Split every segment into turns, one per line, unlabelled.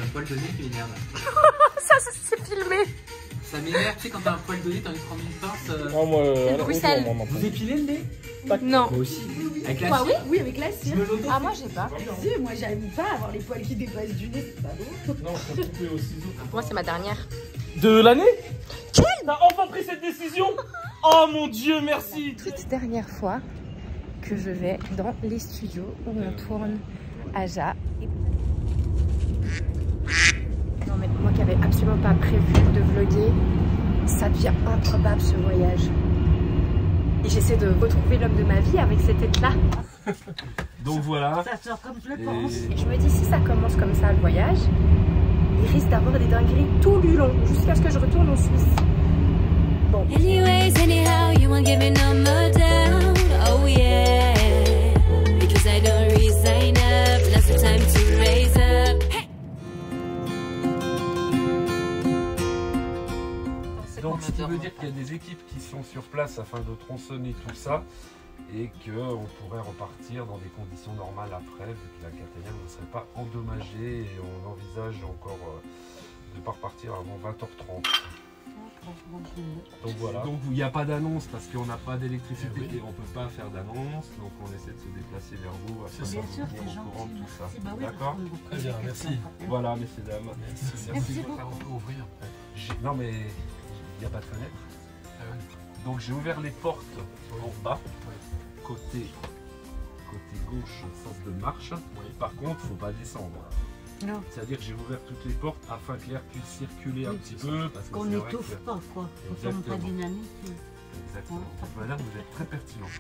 poil de nez qui m'énerve.
Ça, c'est filmé.
Ça m'énerve, tu sais, quand t'as un poil de nez, t'as envie de prendre une pince.
Oh, moi,
Bruxelles.
Vous épilez le nez?
Non.
Moi aussi. Avec la
Bah
cire.
oui, avec la cire.
Ah, moi, j'ai pas.
Si, moi j'aime pas avoir les poils qui dépassent du nez, c'est pas bon.
Non, je peux couper au ciseau.
Moi, c'est ma dernière.
De l'année? T'as enfin pris cette décision? Oh mon Dieu, merci.
Toute dernière fois que je vais dans les studios où on tourne Aja. Non mais moi qui avais absolument pas prévu de vlogger, ça devient improbable ce voyage. Et j'essaie de retrouver l'homme de ma vie avec cette tête-là.
Donc voilà.
Ça sort comme je le pense.
Et je me dis, si ça commence comme ça le voyage, il risque d'avoir des dingueries tout du long, jusqu'à ce que je retourne en Suisse. Bon.
Anyways, anyhow, you won't give me no more down. Oh yeah, because I don't resign up. Now's the time to raise up. Hey.
Donc ce qui veut dire qu'il y a des équipes qui sont sur place afin de tronçonner tout ça et qu'on pourrait repartir dans des conditions normales après, vu que la cathédrale ne serait pas endommagée et on envisage encore de ne pas repartir avant 20h30. Donc voilà. Donc il n'y a pas d'annonce parce qu'on n'a pas d'électricité et on ne peut pas faire d'annonce. Donc on essaie de se déplacer vers vous afin de vous tenir au courant de tout ça. D'accord?
Très bien, merci.
Voilà, messieurs, dames.
Merci beaucoup. On peut ouvrir.
Non mais il n'y a pas de fenêtre.
Ah ouais.
Donc j'ai ouvert les portes en bas, côté gauche, sens de marche. Par contre, faut pas descendre.
Non.
C'est-à-dire que j'ai ouvert toutes les portes afin que l'air puisse circuler un petit peu. Parce que
Qu'on
c'est vrai
n'étouffe
que-
pas, quoi. Qu'on ne soit pas
Exactement.
dynamique.
Exactement. Donc, madame, vous êtes très pertinente.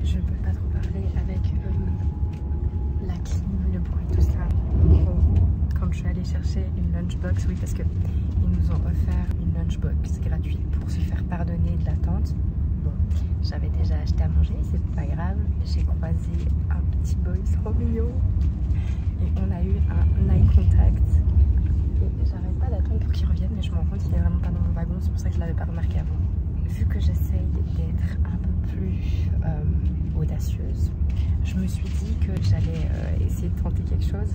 Je peux pas trop parler avec la clim, le bruit, tout ça. En gros, quand je suis allée chercher une lunchbox, oui, parce qu'ils nous ont offert une lunchbox gratuite pour se faire pardonner de l'attente. Bon, j'avais déjà acheté à manger, c'est pas grave. J'ai croisé un petit boy trop mignon et on a eu un eye contact. Et j'arrête pas d'attendre pour qu'il revienne, mais je me rends compte qu'il est vraiment pas dans mon wagon, c'est pour ça que je l'avais pas remarqué avant. Vu que j'essaye d'être un peu plus audacieuse, je me suis dit que j'allais essayer de tenter quelque chose.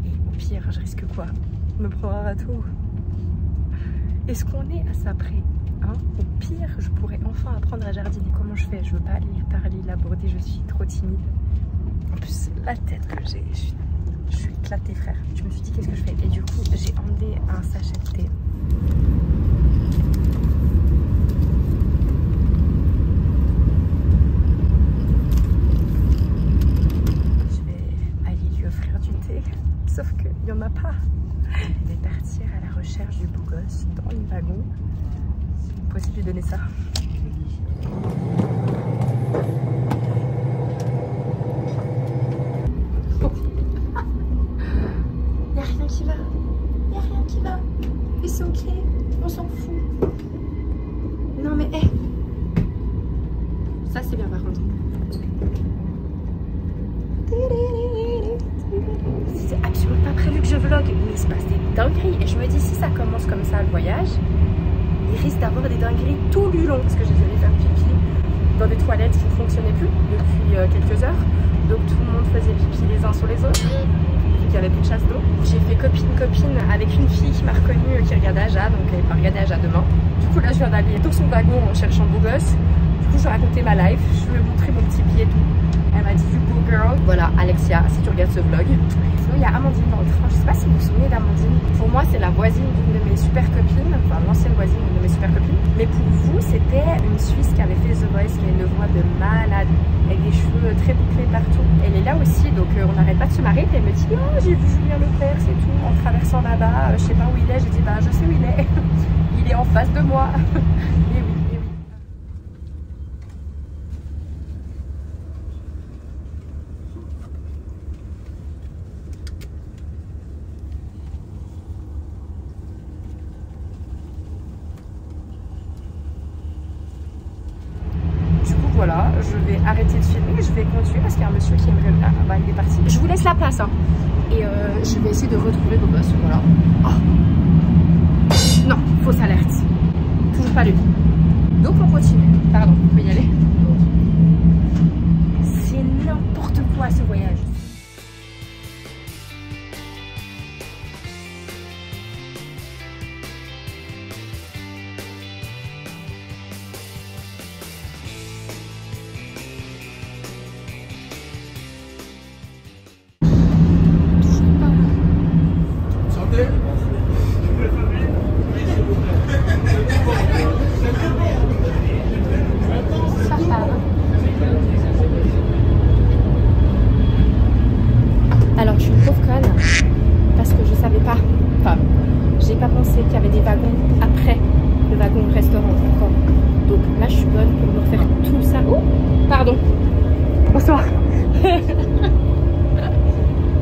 Et au pire, je risque quoi? Me prendre un râteau? Est-ce qu'on est à ça près, hein? Au pire, je pourrais enfin apprendre à jardiner. Comment je fais? Je veux pas aller parler, l'aborder, je suis trop timide. En plus, la tête que j'ai, je suis éclatée, frère. Je me suis dit, qu'est-ce que je fais? Et du coup, j'ai emmené un sachet de thé. Sauf qu'il n'y en a pas. Je vais partir à la recherche du beau gosse dans le wagon. Possible de lui donner ça. Il n'y a rien qui va. Il n'y a rien qui va. Et c'est ok. On s'en fout. Non mais hé. Ça c'est bien par contre. C'est absolument pas prévu que je vlog, mais il se passe des dingueries. Et je me dis, si ça commence comme ça le voyage, il risque d'avoir des dingueries tout du long. Parce que j'ai allé faire pipi dans des toilettes qui ne fonctionnaient plus depuis quelques heures. Donc tout le monde faisait pipi les uns sur les autres, vu qu'il n'y avait plus de chasse d'eau. J'ai fait copine avec une fille qui m'a reconnue, qui regardait Aja, donc elle va regarder Aja demain. Du coup là je viens d'aller dans son wagon en cherchant beau gosse. Du coup je lui ai raconté ma life, je lui ai montré mon petit billet et tout. Elle m'a dit du go girl. Voilà, Alexia, si tu regardes ce vlog. Sinon, il y a Amandine dans le train. Je sais pas si vous vous souvenez d'Amandine. Pour moi, c'est la voisine d'une de mes super copines. Enfin, l'ancienne voisine d'une de mes super copines. Mais pour vous, c'était une Suisse qui avait fait The Voice, qui a une voix de malade, avec des cheveux très bouclés partout. Elle est là aussi, donc on n'arrête pas de se marrer. Puis elle me dit, oh, j'ai vu Julien Lepers et tout, en traversant là-bas. Je sais pas où il est. J'ai dit, bah, je sais où il est. Il est en face de moi. Et oui. voilà, je vais arrêter de filmer, je vais continuer parce qu'il y a un monsieur qui aimerait... Ah bah il est parti. Je vous laisse la place hein. Et je vais essayer de retrouver Bobos, voilà. Oh. Non, fausse alerte. Toujours pas lui. Donc on continue. Pardon, on peut y aller. C'est n'importe quoi ce voyage. Alors je suis une pauvre conne parce que je savais pas, enfin j'ai pas pensé qu'il y avait des wagons après le wagon restaurant encore. Donc là je suis bonne pour me refaire tout ça. Oh pardon. Bonsoir.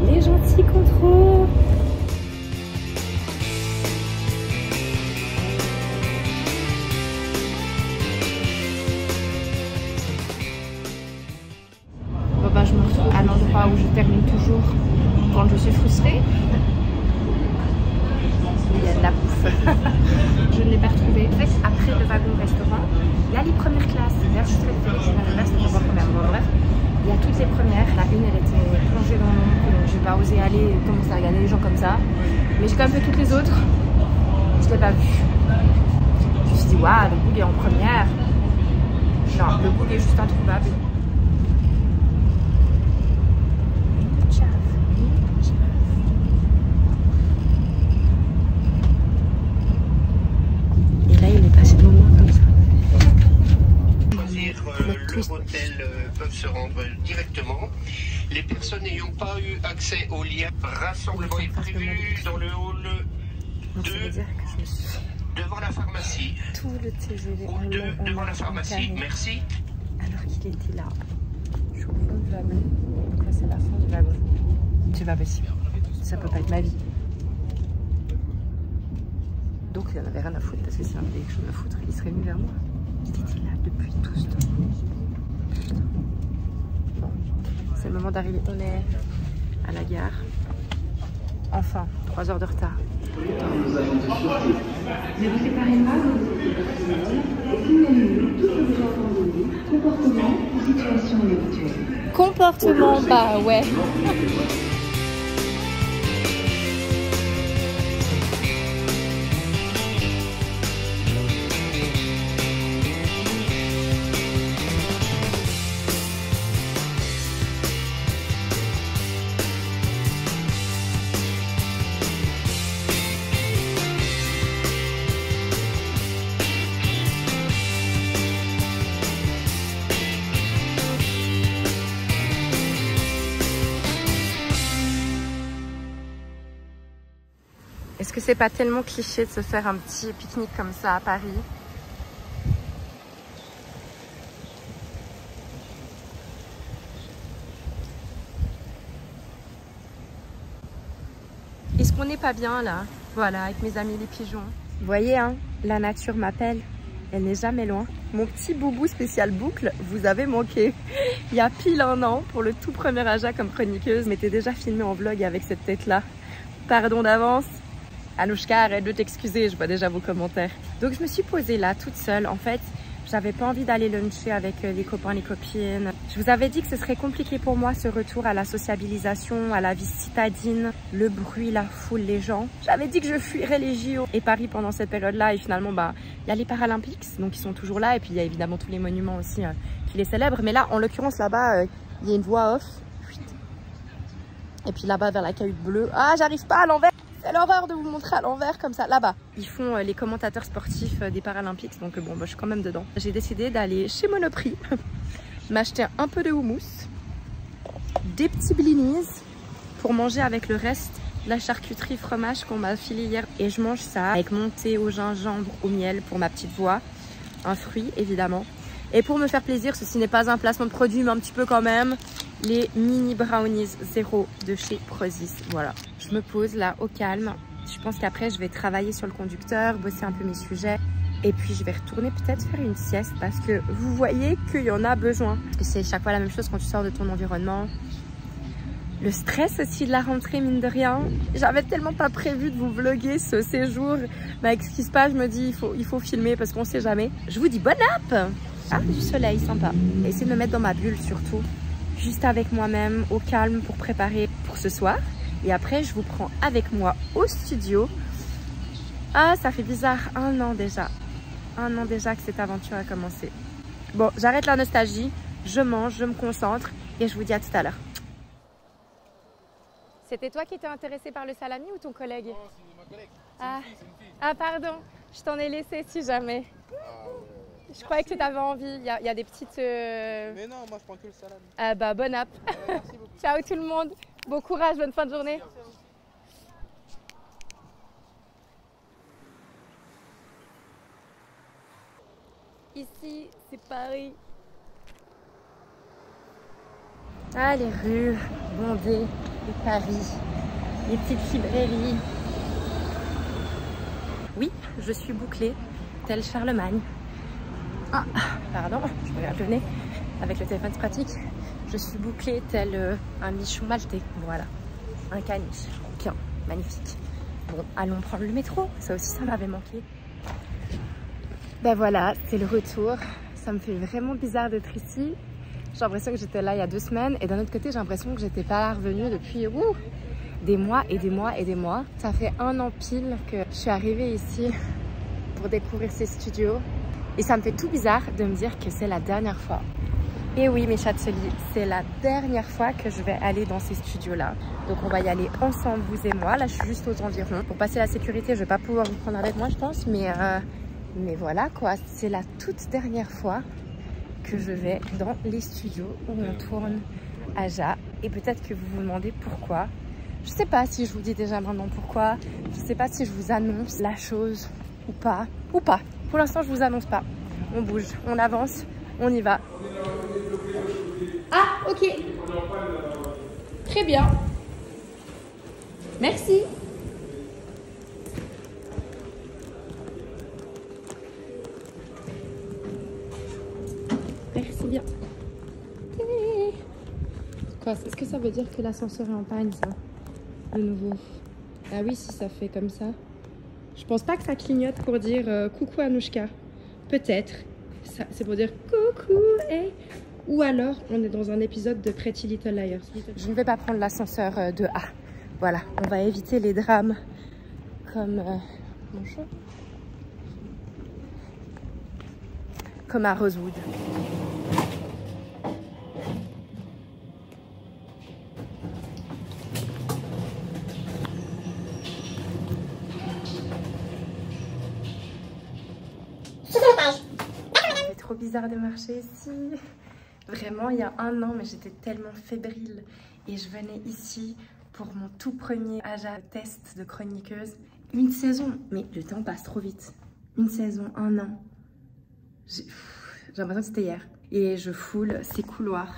Les gentils contrôles. Bon bah je me retrouve à l'endroit où je termine toujours quand je suis frustrée. Il y a de la bouffe. Je ne l'ai pas retrouvée. En fait, après le wagon restaurant, il y a les premières classes. Là, je suis très félicitaire. Là, c'était pas première. Bon, bref, il y a toutes les premières. La une, elle était plongée dans l'ombre. Donc, je n'ai pas osé aller commencer à regarder les gens comme ça. Mais j'ai quand même fait toutes les autres. Je ne l'ai pas vue. Je me suis dit, waouh, le boug est en première. Non, le boug est juste introuvable.
Hôtels peuvent se rendre directement. Les personnes n'ayant pas eu accès au lien rassemblement est prévu dans le hall 2 devant la pharmacie.
Tout le TGV
Hall 2 devant la pharmacie. Merci.
Alors qu'il était là. Je suis au fond du wagon. Donc là c'est la fin du wagon. C'est pas possible. Ça peut pas être ma vie. Donc il en avait rien à foutre parce que s'il avait quelque chose à foutre, il serait venu vers moi. Il était là depuis tout ce temps. Bon, c'est le moment d'arriver. On est à la gare. Enfin, 3 heures de retard.
Ne vous séparez pas de comportement ou situation inhabituelle.
Comportement, bah ouais. Est-ce que c'est pas tellement cliché de se faire un petit pique-nique comme ça à Paris? Est-ce qu'on n'est pas bien là? Voilà, avec mes amis les pigeons. Vous voyez, hein, la nature m'appelle. Elle n'est jamais loin. Mon petit boubou spécial boucle, vous avez manqué. Il y a pile 1 an, pour le tout premier Aja comme chroniqueuse, je m'étais déjà filmée en vlog avec cette tête-là. Pardon d'avance. Anouchka, arrête de t'excuser, je vois déjà vos commentaires. Donc je me suis posée là toute seule. En fait, j'avais pas envie d'aller luncher avec les copains, les copines. Je vous avais dit que ce serait compliqué pour moi ce retour à la sociabilisation, à la vie citadine, le bruit, la foule, les gens. J'avais dit que je fuirais les JO et Paris pendant cette période-là. Et finalement, bah, il y a les Paralympics, donc ils sont toujours là. Et puis il y a évidemment tous les monuments aussi qui les célèbrent. Mais là, en l'occurrence, là-bas, il y a une voix off. Et puis là-bas, vers la cahute bleue. Ah, j'arrive pas à l'envers. C'est l'horreur de vous montrer à l'envers comme ça. Là-bas, ils font les commentateurs sportifs des Paralympics. Donc bon, bah, je suis quand même dedans. J'ai décidé d'aller chez Monoprix, m'acheter un peu de houmous, des petits blinis pour manger avec le reste la charcuterie fromage qu'on m'a filé hier. Et je mange ça avec mon thé au gingembre, au miel pour ma petite voix. Un fruit, évidemment. Et pour me faire plaisir, ceci n'est pas un placement de produit, mais un petit peu quand même, les mini brownies 0 de chez Prozis. Voilà. Je me pose là au calme. Je pense qu'après, je vais travailler sur le conducteur, bosser un peu mes sujets. Et puis je vais retourner peut-être faire une sieste parce que vous voyez qu'il y en a besoin. Parce que c'est chaque fois la même chose quand tu sors de ton environnement. Le stress aussi de la rentrée, mine de rien. J'avais tellement pas prévu de vous vlogger ce séjour. Mais avec ce qui se passe, je me dis il faut filmer parce qu'on sait jamais. Je vous dis bonne app. Ah, du soleil, sympa. Essayez de me mettre dans ma bulle surtout. Juste avec moi-même, au calme pour préparer pour ce soir. Et après, je vous prends avec moi au studio. Ah, ça fait bizarre. 1 an déjà. 1 an déjà que cette aventure a commencé. Bon, j'arrête la nostalgie. Je mange, je me concentre. Et je vous dis à tout à l'heure. C'était toi qui étais intéressé par le salami ou ton collègue?
Non, c'est ma collègue.
Ah.
C'est une fille.
Ah, pardon. Je t'en ai laissé si jamais. Je croyais que tu avais envie. Il y a des petites...
Mais non, moi je prends que le salami.
Ah bah, bonne app.
Merci beaucoup.
Ciao tout le monde. Bon courage, bonne fin de journée. Ici, c'est Paris. Ah, les rues bondées de Paris. Les petites librairies. Oui, je suis bouclée, tel Charlemagne. Ah, pardon, je me regarde le nez. Avec le téléphone, c'est pratique. Je suis bouclée tel un michon maltais. Voilà, un caniche. Bien, magnifique. Bon, allons prendre le métro. Ça aussi, ça m'avait manqué. Ben voilà, c'est le retour. Ça me fait vraiment bizarre d'être ici. J'ai l'impression que j'étais là il y a 2 semaines. Et d'un autre côté, j'ai l'impression que j'étais pas revenue depuis des mois et des mois et des mois. Ça fait 1 an pile que je suis arrivée ici pour découvrir ces studios. Et ça me fait tout bizarre de me dire que c'est la dernière fois. Et oui, mes châteliers, c'est la dernière fois que je vais aller dans ces studios-là. Donc on va y aller ensemble, vous et moi. Là, je suis juste aux environs. Pour passer la sécurité, je vais pas pouvoir vous prendre avec moi, je pense. Mais voilà quoi, c'est la toute dernière fois que je vais dans les studios où on tourne Aja. Et peut-être que vous vous demandez pourquoi. Je sais pas si je vous dis déjà maintenant pourquoi. Je sais pas si je vous annonce la chose ou pas. Pour l'instant, je vous annonce pas. On bouge, on avance, on y va. Ah, ok. Très bien. Merci. Merci bien. Quoi, est-ce que ça veut dire que l'ascenseur est en panne, ça? De nouveau. Ah oui, si ça fait comme ça. Je pense pas que ça clignote pour dire coucou Anouchka. Peut-être. C'est pour dire coucou, hey. Ou alors, on est dans un épisode de Pretty Little Liars. Je ne vais pas prendre l'ascenseur de A. Voilà, on va éviter les drames comme... bonjour. Comme à Rosewood. C'est trop bizarre de marcher ici. Vraiment, il y a 1 an, mais j'étais tellement fébrile. Et je venais ici pour mon tout premier Aja test de chroniqueuse. 1 saison, mais le temps passe trop vite. 1 saison, 1 an. J'ai l'impression que c'était hier. Et je foule ces couloirs.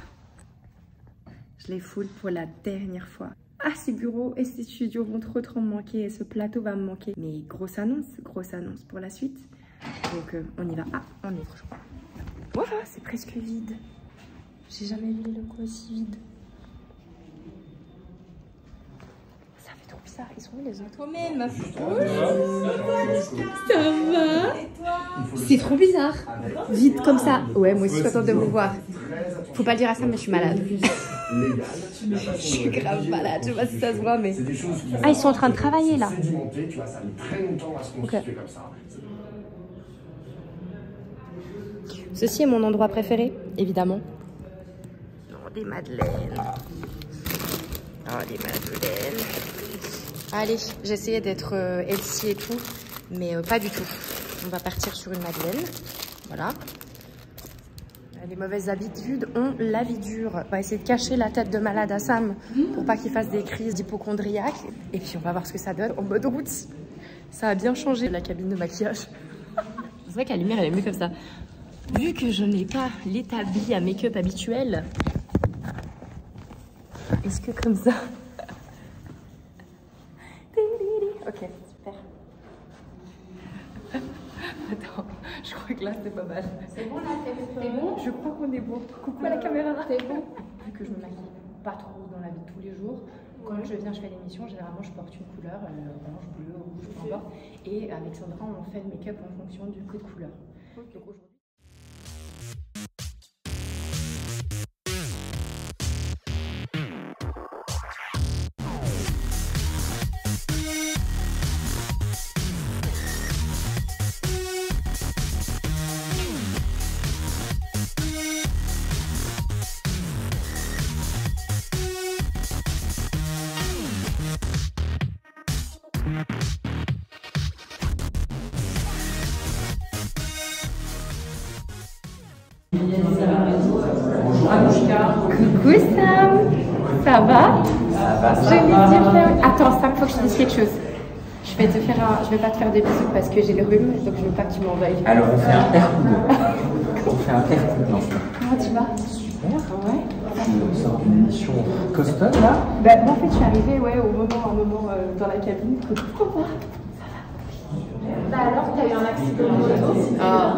Je les foule pour la dernière fois. Ah, ces bureaux et ces studios vont trop me manquer. Et ce plateau va me manquer. Mais grosse annonce pour la suite. Donc on y va. Ah, on est franchement. Voilà, c'est presque vide. J'ai jamais vu les locaux aussi vides. Ça fait trop bizarre. Ils sont où les autres? Même. Ça va? C'est trop bizarre. Vide comme ça. Ouais, moi aussi je suis contente de vous voir. Faut pas le dire à ça, mais je suis malade. Je suis grave malade. Je sais pas si ça se voit, mais. Ah, ils sont en train de travailler là. Ok. Ceci est mon endroit préféré, évidemment. Oh, des madeleines. Oh, des madeleines. Allez, j'essayais d'être healthy et tout, mais pas du tout. On va partir sur une madeleine. Voilà. Les mauvaises habitudes ont la vie dure. On va essayer de cacher la tête de malade à Sam pour pas qu'il fasse des crises d'hypochondriaque. Et puis on va voir ce que ça donne en mode route. Ça a bien changé la cabine de maquillage. C'est vrai que la lumière elle est mieux comme ça. Vu que je n'ai pas l'établi à make-up habituel, est-ce que comme ça? Ok, super. Attends. crois que là c'est pas mal.
C'est bon là, t'es bon?
Je crois qu'on est bon. Coucou à la caméra.
T'es bon?
Vu que je me maquille pas trop dans la vie de tous les jours, quand je viens, je fais l'émission, généralement je porte une couleur, orange, bleu, rouge, peu importe. Et avec Sandra, on fait le make-up en fonction du code couleur. Donc aujourd'hui. Coucou Sam, ça va? Je vais te faire... Attends Sam, faut que je te dise quelque chose. Je vais pas te faire des bisous parce que j'ai le rhume, donc je veux pas que tu m'en veuilles.
Alors on fait un père ou deux. On fait un père ou deux.
Comment tu vas?
Super.
Ouais.
On sort d'une émission costaud là.
Bah moi en fait je suis arrivée au moment dans la cabine. Pourquoi pas?
Bah alors, t'as eu un accident de moto?
Ah.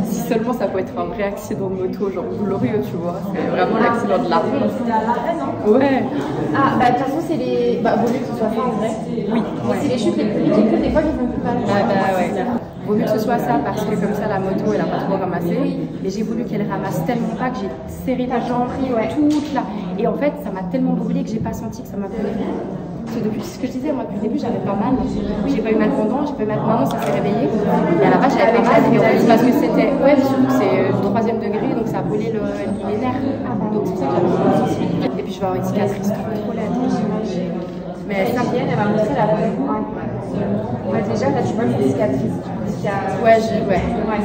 Si seulement ça peut être un vrai accident de moto, genre glorieux, tu vois. C'est vraiment l'accident de la honte.
C'était à l'arène, hein?
Ouais.
Ah, bah de toute façon, c'est les. Bah, vaut mieux que ce soit ça en vrai.
Oui.
Mais c'est les chutes les plus ridicules, des fois, qui font plus mal.
Ah, bah ouais. Vaut mieux que ce soit ça parce que comme ça, la moto, elle a pas trop ramassé. Et j'ai voulu qu'elle ramasse tellement pas que j'ai serré la jambe toute là. Et en fait, ça m'a tellement brûlé que j'ai pas senti que ça m'a brûlé. Parce que depuis ce que je disais, moi depuis le début j'avais pas mal. J'ai pas eu mal pendant, j'ai pas eu mal maintenant, ça s'est réveillé. Et à la base j'avais pas mal, et en fait, parce que c'était. Ouais, surtout que c'est 3e degré, donc ça a brûlé les nerfs. Donc c'est pour ça que j'avais pas de sensibilité. Et puis je vais avoir une cicatrice trop laide. Mais ça vient, elle va montrer la vraie.
Ouais, déjà là tu vois une cicatrice.
Ouais,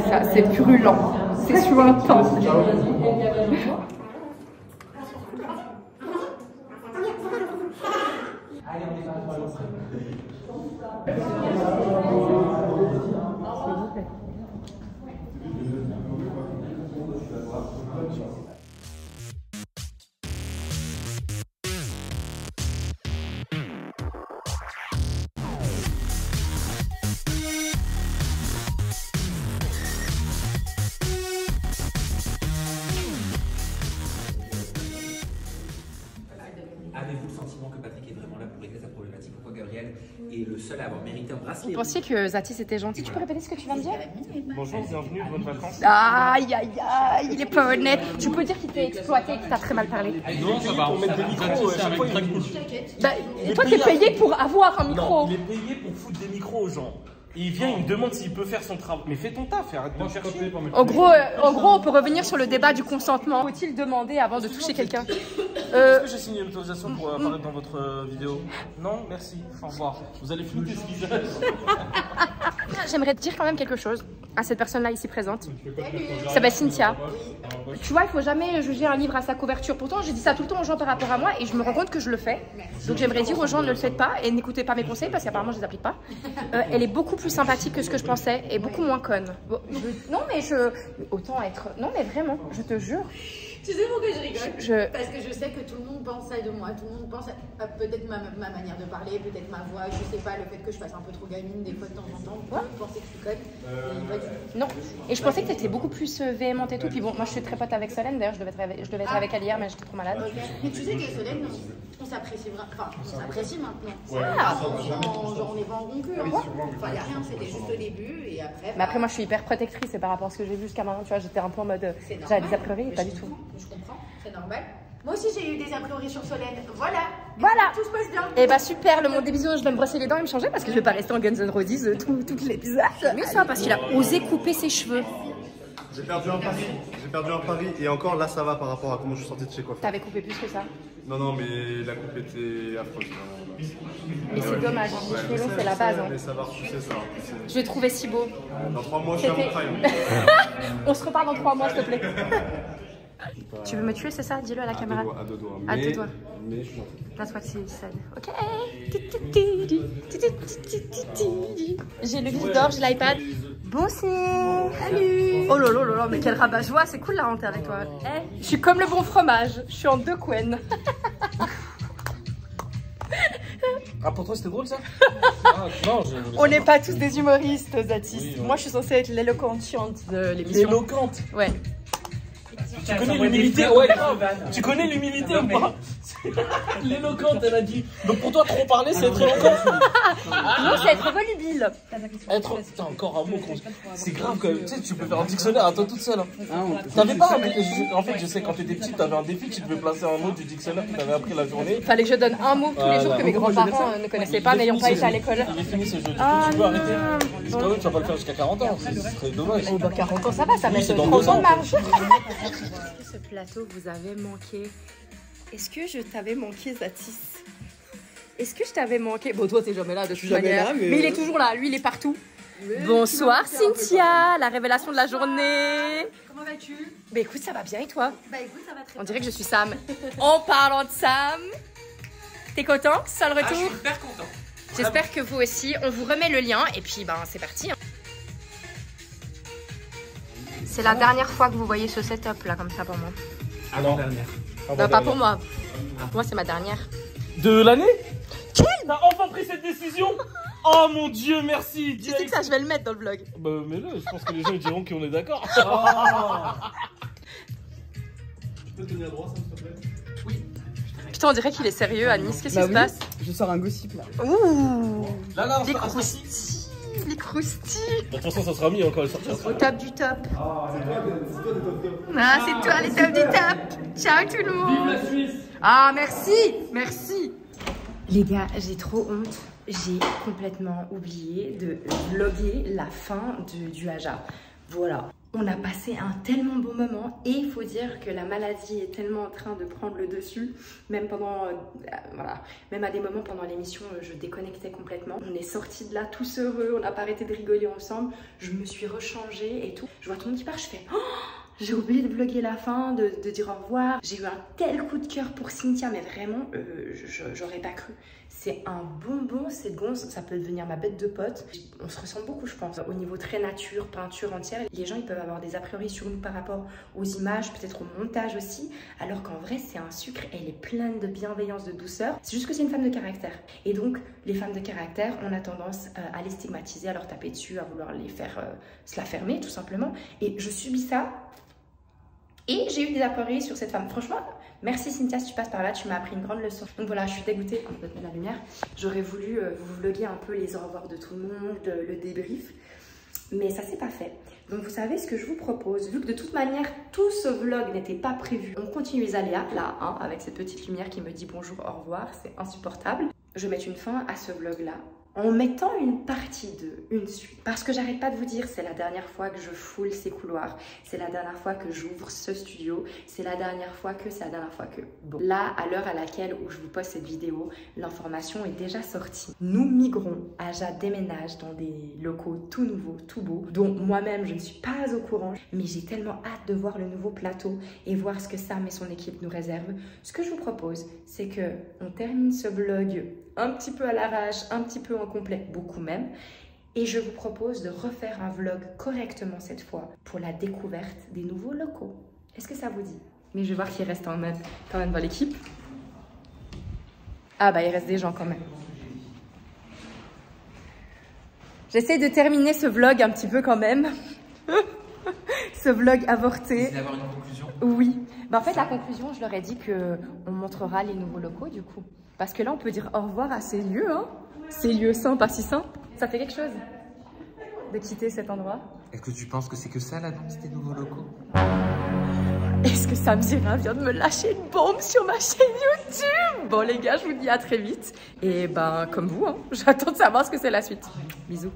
ça c'est purulent. C'est sur un temps.
Avez-vous le sentiment que Patrick est vraiment là pour régler sa problématique? Pourquoi Gabriel est le seul à avoir mérité un bracelet?
Vous pensiez que Zatis était gentil? Tu peux répéter ce que tu viens de dire?
Bonjour, bienvenue, bonnes vacances.
Aïe aïe aïe, il est pas honnête. Tu peux dire qu'il t'a exploité et que t'as très mal parlé.
Non, ça va, on met des micros, chaque fois il cool.
Bah, et toi t'es payé pour avoir un micro.
Non, il est payé pour foutre des micros aux gens. Et il vient, il me demande s'il peut faire son travail. Mais fais ton taf, arrête de me faire chier.
En gros, on peut revenir sur le débat du consentement. Faut-il demander avant de toucher quelqu'un?
Est-ce que j'ai signé une autorisation pour apparaître dans votre vidéo? Non, merci. Au revoir. Vous allez flouter ce visage.
J'aimerais te dire quand même quelque chose à cette personne-là ici présente. Ça s'appelle Cynthia. Tu vois, il faut jamais juger un livre à sa couverture. Pourtant, je dis ça tout le temps aux gens par rapport à moi et je me rends compte que je le fais. Donc j'aimerais dire aux gens, ne le faites pas et n'écoutez pas mes conseils parce qu'apparemment je les applique pas. Elle est beaucoup plus sympathique que ce que je pensais et beaucoup moins conne. Bon, non mais autant être... Non mais vraiment, je te jure.
Tu sais pourquoi je rigole? Parce que je sais que tout le monde pense ça de moi. Tout le monde pense à peut-être ma manière de parler, peut-être ma voix, je sais pas, le fait que je fasse un peu trop gamine des fois de temps en temps. Vous pensez que je suis conne, mais pas du tout.
Non. Et je pensais que tu étais beaucoup plus véhémente et tout. Puis bon, moi je suis très pote avec Solène. D'ailleurs, je devais être avec elle hier, mais j'étais trop malade.
Okay. Mais tu sais que Solène, on s'apprécie vraiment. Enfin, on s'apprécie maintenant. Genre, on n'est pas en concurrence. Enfin, il n'y a rien, c'était juste au début et après.
Mais après, moi je suis hyper protectrice et par rapport à ce que j'ai vu jusqu'à maintenant, tu vois, j'étais un peu en mode. J'avais des a priori, pas du tout.
Je comprends, c'est normal. Moi aussi j'ai eu des a priori sur Solène. Voilà. Tout se passe bien.
Et bah super, le monde des bisous, je vais me brosser les dents et me changer parce que je vais pas rester en Guns N' Roses tout l'épisode. C'est mieux ça parce qu'il a osé couper ses cheveux.
J'ai perdu un pari et encore là ça va par rapport à comment je suis sorti de chez coiffeur.
T'avais coupé plus que ça?
Non mais la coupe était affreuse.
Mais c'est dommage, les cheveux longs c'est la base.
Mais ça va repousser ça.
Je l'ai trouvé si beau.
Dans 3 mois je suis à mon prime.
On se reparle dans 3 mois s'il te plaît. Tu veux me tuer, c'est ça? Dis-le à la caméra.
À deux doigts.
À deux doigts.
Mais je suis gentil.
That's what she said. Ok. J'ai le vis d'or, j'ai l'iPad. Bon salut. Oh là là là là, mais quel rabat-joie, c'est cool la rentrée avec toi. Je suis comme le bon fromage, je suis en 2 couennes.
Ah, pour toi, c'était drôle ça? Non,
On n'est pas tous des humoristes, Zatis.
Oui, ouais.
Moi, je suis censée être l'éloquentiante de l'émission.
Éloquente?
Ouais.
Tu connais l'humilité? Ouais, tu connais l'humilité ou pas? L'éloquente, elle a dit. Donc pour toi, trop parler, c'est être éloquent?
Non, c'est être volubile.
Être. Putain, encore un mot. C'est grave quand même. Tu sais, tu peux faire un dictionnaire à toi toute seule. T'avais pas en fait, je sais, quand t'étais petite, t'avais un défi, tu devais placer un mot du dictionnaire que t'avais appris la journée.
Fallait que je donne un mot tous les jours que mes grands-parents ne connaissaient pas, n'ayant pas été à l'école.
Il est fini ce jeu. Tu peux arrêter. Parce que tu vas pas le faire jusqu'à 40 ans. C'est dommage.
Oh, bah 40 ans, ça va, ça
Oui,
met
c'est dans
30
2
ans
ans.
de marge. Est-ce que ce plateau vous avait manqué? Est-ce que je t'avais manqué, Zatis? Est-ce que je t'avais manqué? Bon, toi, t'es jamais là de toute manière. Mais il est toujours là, lui, il est partout. Bonsoir, Cynthia, la révélation de la journée.
Comment vas-tu?
Bah écoute, ça va bien et toi?
Bah écoute, ça va très bien.
On dirait que je suis Sam. En parlant de Sam, t'es content? Seul retour?
Je suis hyper content.
J'espère que vous aussi. On vous remet le lien et puis ben c'est parti. C'est la dernière fois que vous voyez ce setup là comme ça pour moi.
Non.
Non, pas pour moi. Pour moi, c'est ma dernière.
De l'année? T'as enfin pris cette décision? Oh mon dieu, merci.
Tu sais que ça, je vais le mettre dans le vlog.
Bah, mets-le, je pense que les gens ils diront qu'on est d'accord.
Tu peux tenir droit, ça, s'il te plaît?
Oui.
Putain, on dirait qu'il est sérieux, Anis. Qu'est-ce qui se passe?
Je sors un gossip là.
Ouh,
Là,
les croustilles. Les croustilles.
De toute façon, ça sera mis quand elle sortira.
Au top du top. Ah, c'est toi les top du top. Ciao tout le monde.
Vive la Suisse.
Ah, merci. Merci. Les gars, j'ai trop honte. J'ai complètement oublié de vlogger la fin du Aja. Voilà. On a passé un tellement bon moment et il faut dire que la maladie est tellement en train de prendre le dessus. Même pendant, voilà, même à des moments pendant l'émission, je déconnectais complètement. On est sortis de là tous heureux, on n'a pas arrêté de rigoler ensemble. Je me suis rechangée et tout. Je vois tout le monde qui part, je fais oh, j'ai oublié de vlogger la fin, de dire au revoir. J'ai eu un tel coup de cœur pour Cynthia, mais vraiment, j'aurais pas cru. C'est un bonbon, c'est bon, ça peut devenir ma bête de pote. On se ressemble beaucoup, je pense. Au niveau très nature, peinture entière, les gens ils peuvent avoir des a priori sur nous par rapport aux images, peut-être au montage aussi, alors qu'en vrai c'est un sucre et elle est pleine de bienveillance, de douceur. C'est juste que c'est une femme de caractère. Et donc les femmes de caractère, on a tendance à les stigmatiser, à leur taper dessus, à vouloir les faire se la fermer tout simplement. Et je subis ça. Et j'ai eu des a priori sur cette femme. Franchement, merci Cynthia si tu passes par là, tu m'as appris une grande leçon. Donc voilà, je suis dégoûtée. On peut mettre la lumière. J'aurais voulu vous vlogger un peu les au revoir de tout le monde, le débrief. Mais ça s'est pas fait. Donc vous savez ce que je vous propose. Vu que de toute manière, tout ce vlog n'était pas prévu. On continue les aléas, là, hein, avec cette petite lumière qui me dit bonjour, au revoir. C'est insupportable. Je vais mettre une fin à ce vlog-là. En mettant une partie 2, une suite. Parce que j'arrête pas de vous dire, c'est la dernière fois que je foule ces couloirs. C'est la dernière fois que j'ouvre ce studio. C'est la dernière fois que, c'est la dernière fois que... Bon, là, à l'heure à laquelle où je vous poste cette vidéo, l'information est déjà sortie. Nous migrons, Aja déménage dans des locaux tout nouveaux, tout beaux, dont moi-même je ne suis pas au courant. Mais j'ai tellement hâte de voir le nouveau plateau et voir ce que Sam et son équipe nous réservent. Ce que je vous propose, c'est que on termine ce vlog un petit peu à l'arrache, un petit peu en complet, beaucoup même. Et je vous propose de refaire un vlog correctement cette fois pour la découverte des nouveaux locaux. Est-ce que ça vous dit? Mais je vais voir qu'il reste quand même dans l'équipe. Ah bah il reste des gens quand même. J'essaie de terminer ce vlog un petit peu quand même. Ce vlog avorté.
D'avoir une conclusion?
Oui. Bah en fait la conclusion, je leur ai dit qu'on montrera les nouveaux locaux du coup. Parce que là, on peut dire au revoir à ces lieux, hein. Ces lieux sains, pas si sains. Ça fait quelque chose de quitter cet endroit.
Est-ce que tu penses que c'est que ça l'annonce des nouveaux locaux?
Est-ce que Sam Zira vient de me lâcher une bombe sur ma chaîne YouTube? Bon les gars, je vous dis à très vite. Et ben comme vous, hein, j'attends de savoir ce que c'est la suite. Bisous.